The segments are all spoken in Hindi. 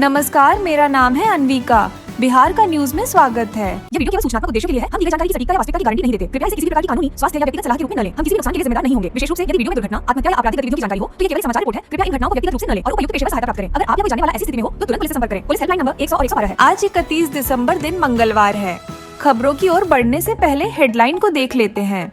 नमस्कार, मेरा नाम है अनविका। बिहार का न्यूज में स्वागत है। ये वीडियो केवल सूचनात्मक उद्देश्यों के लिए है। हम दी गई जानकारी की सटीकता या वास्तविकता की गारंटी नहीं देते। कृपया इसे किसी भी प्रकार की कानूनी, स्वास्थ्य या व्यक्तिगत सलाह के रूप में न लें। हम किसी भी नुकसान के लिए जिम्मेदार नहीं होंगे। विशेष रूप से यदि वीडियो में दुर्घटना, आत्महत्या या आपराधिक गतिविधियों की जानकारी हो तो ये केवल समाचार रिपोर्ट है। कृपया इन घटनाओं को व्यक्तिगत रूप से न लें और उपयुक्त पेशेवर सहायता प्राप्त करें। अगर आप या कोई जानने वाला ऐसी स्थिति में हो तो तुरंत पुलिस से संपर्क करें। पुलिस हेल्पलाइन नंबर 100 और 112 है। आज 31 दिसंबर दिन मंगलवार है। खबरों की ओर बढ़ने से पहले हेडलाइन को देख लेते हैं।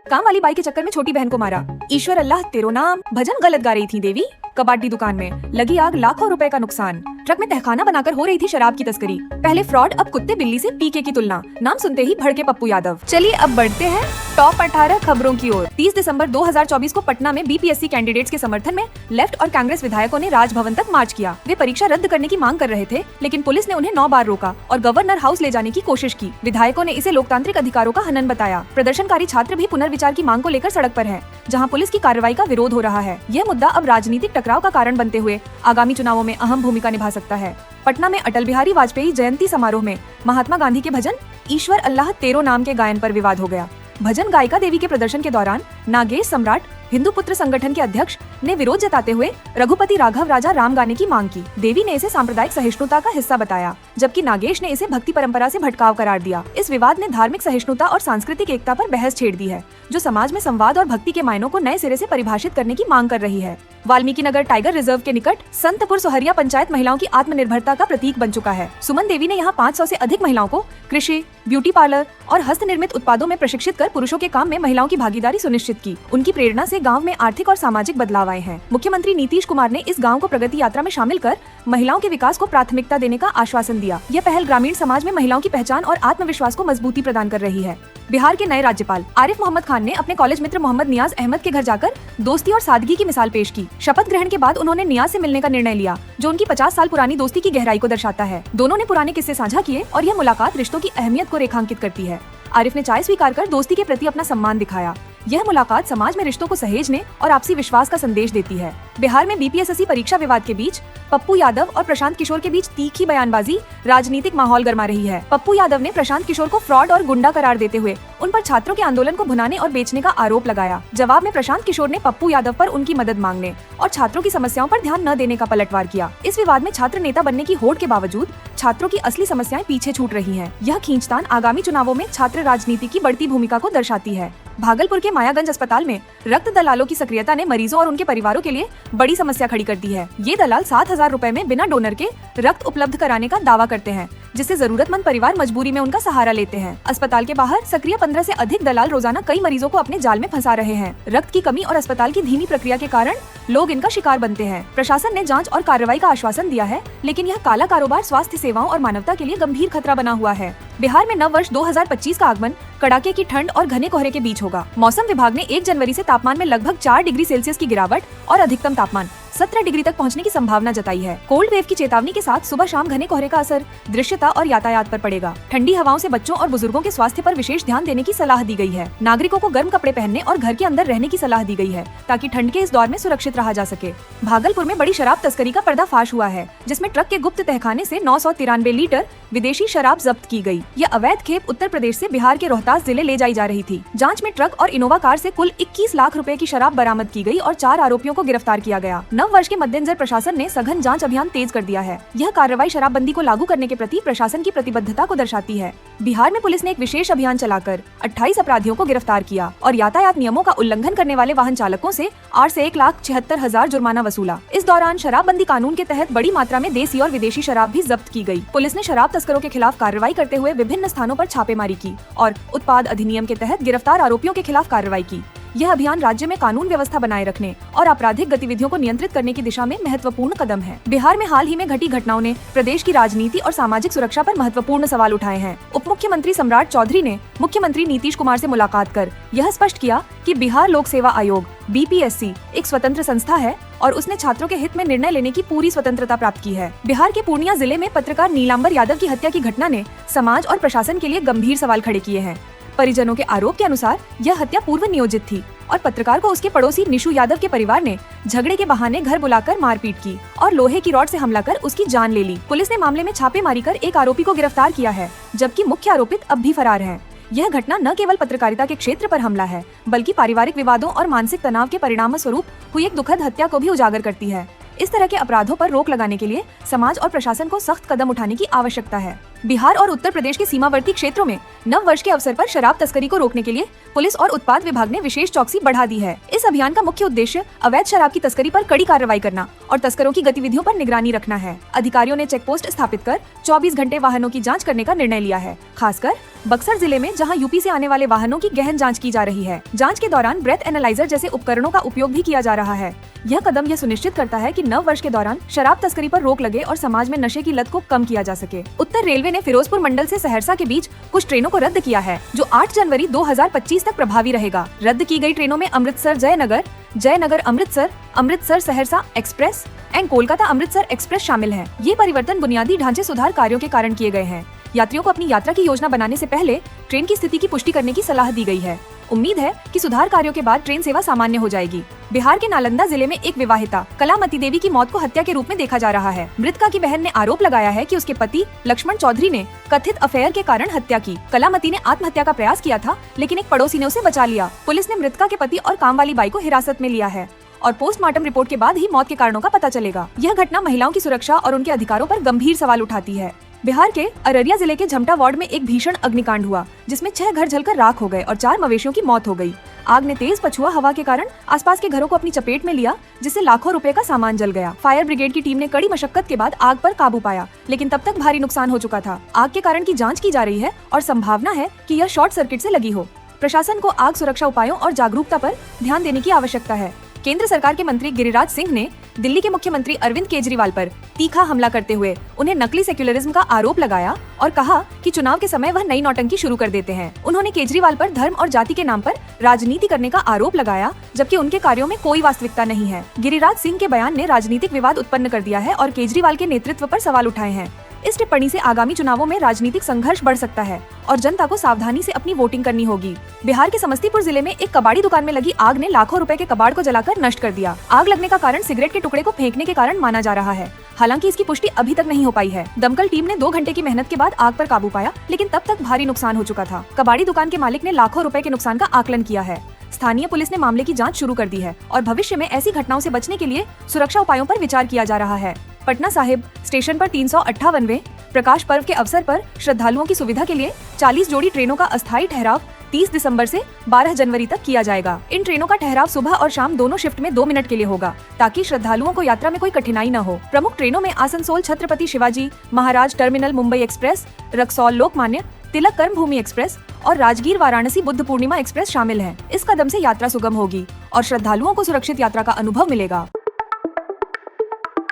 काम वाली बाई के चक्कर में छोटी बहन को मारा। ईश्वर अल्लाह तेरो नाम भजन गलत गा रही थी देवी। कबाड़ी दुकान में लगी आग, लाखों रुपए का नुकसान। ट्रक में तहखाना बनाकर हो रही थी शराब की तस्करी। पहले फ्रॉड, अब कुत्ते बिल्ली से पीके की तुलना। नाम सुनते ही भड़के पप्पू यादव। चलिए अब बढ़ते हैं टॉप 18 खबरों की ओर। 30 दिसंबर 2024 को पटना में बीपीएससी कैंडिडेट्स के समर्थन में लेफ्ट और कांग्रेस विधायकों ने राजभवन तक मार्च किया। वे परीक्षा रद्द करने की मांग कर रहे थे, लेकिन पुलिस ने उन्हें 9 बार रोका और गवर्नर हाउस ले जाने की कोशिश की। विधायकों ने इसे लोकतांत्रिक अधिकारों का हनन बताया। प्रदर्शनकारी छात्र भी पुनर्विचार की मांग को लेकर सड़क पर हैं, जहां पुलिस की कार्रवाई का विरोध हो रहा है। यह मुद्दा अब राजनीतिक टकराव का कारण बनते हुए आगामी चुनावों में अहम भूमिका निभा सकता है। पटना में अटल बिहारी वाजपेयी जयंती समारोह में महात्मा गांधी के भजन ईश्वर अल्लाह तेरो नाम के गायन पर विवाद हो गया। भजन गायिका देवी के प्रदर्शन के दौरान नागेश सम्राट हिंदू पुत्र संगठन के अध्यक्ष ने विरोध जताते हुए रघुपति राघव राजा राम गाने की मांग की। देवी ने इसे सांप्रदायिक सहिष्णुता का हिस्सा बताया, जबकि नागेश ने इसे भक्ति परंपरा से भटकाव करार दिया। इस विवाद ने धार्मिक सहिष्णुता और सांस्कृतिक एकता पर बहस छेड़ दी है, जो समाज में संवाद और भक्ति के मायनों को नए सिरे से परिभाषित करने की मांग कर रही है। वाल्मीकि नगर टाइगर रिजर्व के निकट संतपुर सोहरिया पंचायत महिलाओं की आत्मनिर्भरता का प्रतीक बन चुका है। सुमन देवी ने यहाँ 500 से अधिक महिलाओं को कृषि, ब्यूटी पार्लर और हस्त निर्मित उत्पादों में प्रशिक्षित कर पुरुषों के काम में महिलाओं की भागीदारी सुनिश्चित की। उनकी प्रेरणा से गांव में आर्थिक और सामाजिक बदलाव आए हैं। मुख्यमंत्री नीतीश कुमार ने इस गांव को प्रगति यात्रा में शामिल कर महिलाओं के विकास को प्राथमिकता देने का आश्वासन दिया। यह पहल ग्रामीण समाज में महिलाओं की पहचान और आत्मविश्वास को मजबूती प्रदान कर रही है। बिहार के नए राज्यपाल आरिफ मोहम्मद खान ने अपने कॉलेज मित्र मोहम्मद नियाज अहमद के घर जाकर दोस्ती और सादगी की मिसाल पेश की। शपथ ग्रहण के बाद उन्होंने नियाज से मिलने का निर्णय लिया, जो उनकी 50 साल पुरानी दोस्ती की गहराई को दर्शाता है। दोनों ने पुराने किस्से साझा किए और यह मुलाकात रिश्तों की अहमियत को रेखांकित करती है। आरिफ ने चाय स्वीकार कर दोस्ती के प्रति अपना सम्मान दिखाया। यह मुलाकात समाज में रिश्तों को सहेजने और आपसी विश्वास का संदेश देती है। बिहार में बीपीएससी परीक्षा विवाद के बीच पप्पू यादव और प्रशांत किशोर के बीच तीखी बयानबाजी राजनीतिक माहौल गरमा रही है। पप्पू यादव ने प्रशांत किशोर को फ्रॉड और गुंडा करार देते हुए उन पर छात्रों के आंदोलन को भुनाने और बेचने का आरोप लगाया। जवाब में प्रशांत किशोर ने पप्पू यादव पर उनकी मदद मांगने और छात्रों की समस्याओं पर ध्यान न देने का पलटवार किया। इस विवाद में छात्र नेता बनने की होड़ के बावजूद छात्रों की असली समस्याएं पीछे छूट रही हैं। यह खींचतान आगामी चुनावों में छात्र राजनीति की बढ़ती भूमिका को दर्शाती है। भागलपुर के मायागंज अस्पताल में रक्त दलालों की सक्रियता ने मरीजों और उनके परिवारों के लिए बड़ी समस्या खड़ी कर दी है। ये दलाल 7,000 रुपए में बिना डोनर के रक्त उपलब्ध कराने का दावा करते हैं, जिससे जरूरतमंद परिवार मजबूरी में उनका सहारा लेते हैं। अस्पताल के बाहर सक्रिय 15 से अधिक दलाल रोजाना कई मरीजों को अपने जाल में फंसा रहे हैं। रक्त की कमी और अस्पताल की धीमी प्रक्रिया के कारण लोग इनका शिकार बनते हैं। प्रशासन ने जांच और कार्रवाई का आश्वासन दिया है, लेकिन यह काला कारोबार स्वास्थ्य सेवाओं और मानवता के लिए गंभीर खतरा बना हुआ है। बिहार में नव वर्ष 2025 का आगमन कड़ाके की ठंड और घने कोहरे के बीच होगा। मौसम विभाग ने 1 जनवरी से तापमान में लगभग 4 डिग्री सेल्सियस की गिरावट और अधिकतम तापमान 17 डिग्री तक पहुंचने की संभावना जताई है। कोल्ड वेव की चेतावनी के साथ सुबह शाम घने कोहरे का असर दृश्यता और यातायात पर पड़ेगा। ठंडी हवाओं से बच्चों और बुजुर्गों के स्वास्थ्य पर विशेष ध्यान देने की सलाह दी गई है। नागरिकों को गर्म कपड़े पहनने और घर के अंदर रहने की सलाह दी गई है, ताकि ठंड के इस दौर में सुरक्षित रहा जा सके। भागलपुर में बड़ी शराब तस्करी का पर्दाफाश हुआ है, जिसमें ट्रक के गुप्त तहखाने से 993 लीटर विदेशी शराब जब्त की गई। यह अवैध खेप उत्तर प्रदेश से बिहार के रोहतास जिले ले जाई जा रही थी। जांच में ट्रक और इनोवा कार से कुल 21 लाख रुपए की शराब बरामद की गई और 4 आरोपियों को गिरफ्तार किया गया। नव वर्ष के मद्देनजर प्रशासन ने सघन जांच अभियान तेज कर दिया है। यह कार्रवाई शराबबंदी को लागू करने के प्रति प्रशासन की प्रतिबद्धता को दर्शाती है। बिहार में पुलिस ने एक विशेष अभियान चलाकर 28 अपराधियों को गिरफ्तार किया और यातायात नियमों का उल्लंघन करने वाले वाहन चालकों से 8 से 1,76,000 जुर्माना वसूला। इस दौरान शराबबंदी कानून के तहत बड़ी मात्रा में देसी और विदेशी शराब भी जब्त की गई। पुलिस ने शराब तस्करों के खिलाफ कार्रवाई करते हुए विभिन्न स्थानों पर छापेमारी की और उत्पाद अधिनियम के तहत गिरफ्तार आरोपियों के खिलाफ कार्रवाई की। यह अभियान राज्य में कानून व्यवस्था बनाए रखने और आपराधिक गतिविधियों को नियंत्रित करने की दिशा में महत्वपूर्ण कदम है। बिहार में हाल ही में घटी घटनाओं ने प्रदेश की राजनीति और सामाजिक सुरक्षा पर महत्वपूर्ण सवाल उठाए हैं। उप मुख्यमंत्री सम्राट चौधरी ने मुख्यमंत्री नीतीश कुमार से मुलाकात कर यह स्पष्ट किया कि बिहार लोक सेवा आयोग बीपीएससी एक स्वतंत्र संस्था है और उसने छात्रों के हित में निर्णय लेने की पूरी स्वतंत्रता प्राप्त की है। बिहार के पूर्णिया जिले में पत्रकार नीलांबर यादव की हत्या की घटना ने समाज और प्रशासन के लिए गंभीर सवाल खड़े किए हैं। परिजनों के आरोप के अनुसार यह हत्या पूर्व नियोजित थी और पत्रकार को उसके पड़ोसी निशु यादव के परिवार ने झगड़े के बहाने घर बुलाकर मारपीट की और लोहे की रॉड से हमला कर उसकी जान ले ली। पुलिस ने मामले में छापेमारी कर एक आरोपी को गिरफ्तार किया है, जबकि मुख्य आरोपित अब भी फरार है। यह घटना न केवल पत्रकारिता के क्षेत्र पर हमला है, बल्कि पारिवारिक विवादों और मानसिक तनाव के परिणाम स्वरूप हुई एक दुखद हत्या को भी उजागर करती है। इस तरह के अपराधों पर रोक लगाने के लिए समाज और प्रशासन को सख्त कदम उठाने की आवश्यकता है। बिहार और उत्तर प्रदेश के सीमावर्ती क्षेत्रों में नव वर्ष के अवसर पर शराब तस्करी को रोकने के लिए पुलिस और उत्पाद विभाग ने विशेष चौकसी बढ़ा दी है। इस अभियान का मुख्य उद्देश्य अवैध शराब की तस्करी पर कड़ी कार्रवाई करना और तस्करों की गतिविधियों पर निगरानी रखना है। अधिकारियों ने चेक पोस्ट स्थापित कर 24 घंटे वाहनों की जाँच करने का निर्णय लिया है, खासकर बक्सर जिले में, जहां यूपी से आने वाले वाहनों की गहन जांच की जा रही है। जांच के दौरान ब्रेथ एनालाइजर जैसे उपकरणों का उपयोग भी किया जा रहा है। यह कदम यह सुनिश्चित करता है कि नव वर्ष के दौरान शराब तस्करी पर रोक लगे और समाज में नशे की लत को कम किया जा सके। उत्तर रेलवे ने फिरोजपुर मंडल से सहरसा के बीच कुछ ट्रेनों को रद्द किया है, जो 8 जनवरी 2025 तक प्रभावी रहेगा। रद्द की गई ट्रेनों में Amritsar Jaynagar, Jaynagar Amritsar, Amritsar Saharsa express and Kolkata Amritsar express शामिल हैं। ये परिवर्तन बुनियादी ढांचे सुधार कार्यों के कारण किए गए हैं। यात्रियों को अपनी यात्रा की योजना बनाने से पहले ट्रेन की स्थिति की पुष्टि करने की सलाह दी गई है। उम्मीद है कि सुधार कार्यों के बाद ट्रेन सेवा सामान्य हो जाएगी। बिहार के नालंदा जिले में एक विवाहिता कलामती देवी की मौत को हत्या के रूप में देखा जा रहा है। मृतका की बहन ने आरोप लगाया है कि उसके पति लक्ष्मण चौधरी ने कथित अफेयर के कारण हत्या की। कलामती ने आत्महत्या का प्रयास किया था, लेकिन एक पड़ोसी ने उसे बचा लिया। पुलिस ने मृतका के पति और काम वाली बाई को हिरासत में लिया है और पोस्टमार्टम रिपोर्ट के बाद ही मौत के कारणों का पता चलेगा। यह घटना महिलाओं की सुरक्षा और उनके अधिकारों पर गंभीर सवाल उठाती है। बिहार के अररिया जिले के झमटा वार्ड में एक भीषण अग्निकांड हुआ, जिसमें 6 घर जलकर राख हो गए और 4 मवेशियों की मौत हो गई। आग ने तेज पछुआ हवा के कारण आसपास के घरों को अपनी चपेट में लिया, जिससे लाखों रुपए का सामान जल गया। फायर ब्रिगेड की टीम ने कड़ी मशक्कत के बाद आग पर काबू पाया, लेकिन तब तक भारी नुकसान हो चुका था। आग के कारण की जांच की जा रही है और संभावना है कि यह शॉर्ट सर्किट से लगी हो। प्रशासन को आग सुरक्षा उपायों और जागरूकता पर ध्यान देने की आवश्यकता है। केंद्र सरकार के मंत्री गिरिराज सिंह ने दिल्ली के मुख्यमंत्री अरविंद केजरीवाल पर तीखा हमला करते हुए उन्हें नकली सेक्युलरिज्म का आरोप लगाया और कहा कि चुनाव के समय वह नई नौटंकी शुरू कर देते हैं। उन्होंने केजरीवाल पर धर्म और जाति के नाम पर राजनीति करने का आरोप लगाया, जबकि उनके कार्यों में कोई वास्तविकता नहीं है। गिरिराज सिंह के बयान ने राजनीतिक विवाद उत्पन्न कर दिया है और केजरीवाल के नेतृत्व पर सवाल उठाए हैं। इस टिप्पणी से आगामी चुनावों में राजनीतिक संघर्ष बढ़ सकता है और जनता को सावधानी से अपनी वोटिंग करनी होगी। बिहार के समस्तीपुर जिले में एक कबाड़ी दुकान में लगी आग ने लाखों रुपए के कबाड़ को जलाकर नष्ट कर दिया। आग लगने का कारण सिगरेट के टुकड़े को फेंकने के कारण माना जा रहा है। हालांकि इसकी पुष्टि अभी तक नहीं हो पाई है। दमकल टीम ने 2 घंटे की मेहनत के बाद आग पर काबू पाया, लेकिन तब तक भारी नुकसान हो चुका था। कबाड़ी दुकान के मालिक ने लाखों रुपए के नुकसान का आकलन किया है। स्थानीय पुलिस ने मामले की जांच शुरू कर दी है और भविष्य में ऐसी घटनाओं से बचने के लिए सुरक्षा उपायों पर विचार किया जा रहा है। पटना साहिब स्टेशन पर 358वें प्रकाश पर्व के अवसर पर श्रद्धालुओं की सुविधा के लिए 40 जोड़ी ट्रेनों का अस्थायी ठहराव 30 दिसंबर से 12 जनवरी तक किया जाएगा। इन ट्रेनों का ठहराव सुबह और शाम दोनों शिफ्ट में 2 मिनट के लिए होगा, ताकि श्रद्धालुओं को यात्रा में कोई कठिनाई न हो। प्रमुख ट्रेनों में आसनसोल छत्रपति शिवाजी महाराज टर्मिनल मुंबई एक्सप्रेस, रक्सौल लोकमान्य तिलक कर्मभूमि एक्सप्रेस और राजगीर वाराणसी बुद्ध पूर्णिमा एक्सप्रेस शामिल हैं। इस कदम से यात्रा सुगम होगी और श्रद्धालुओं को सुरक्षित यात्रा का अनुभव मिलेगा।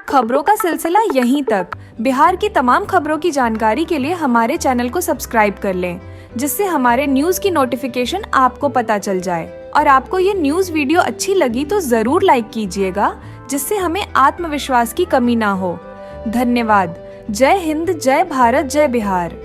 खबरों का सिलसिला यहीं तक। बिहार की तमाम खबरों की जानकारी के लिए हमारे चैनल को सब्सक्राइब कर लें, जिससे हमारे न्यूज की नोटिफिकेशन आपको पता चल जाए। और आपको ये न्यूज वीडियो अच्छी लगी तो जरूर लाइक कीजिएगा, जिससे हमें आत्मविश्वास की कमी ना हो। धन्यवाद। जय हिंद, जय भारत, जय बिहार।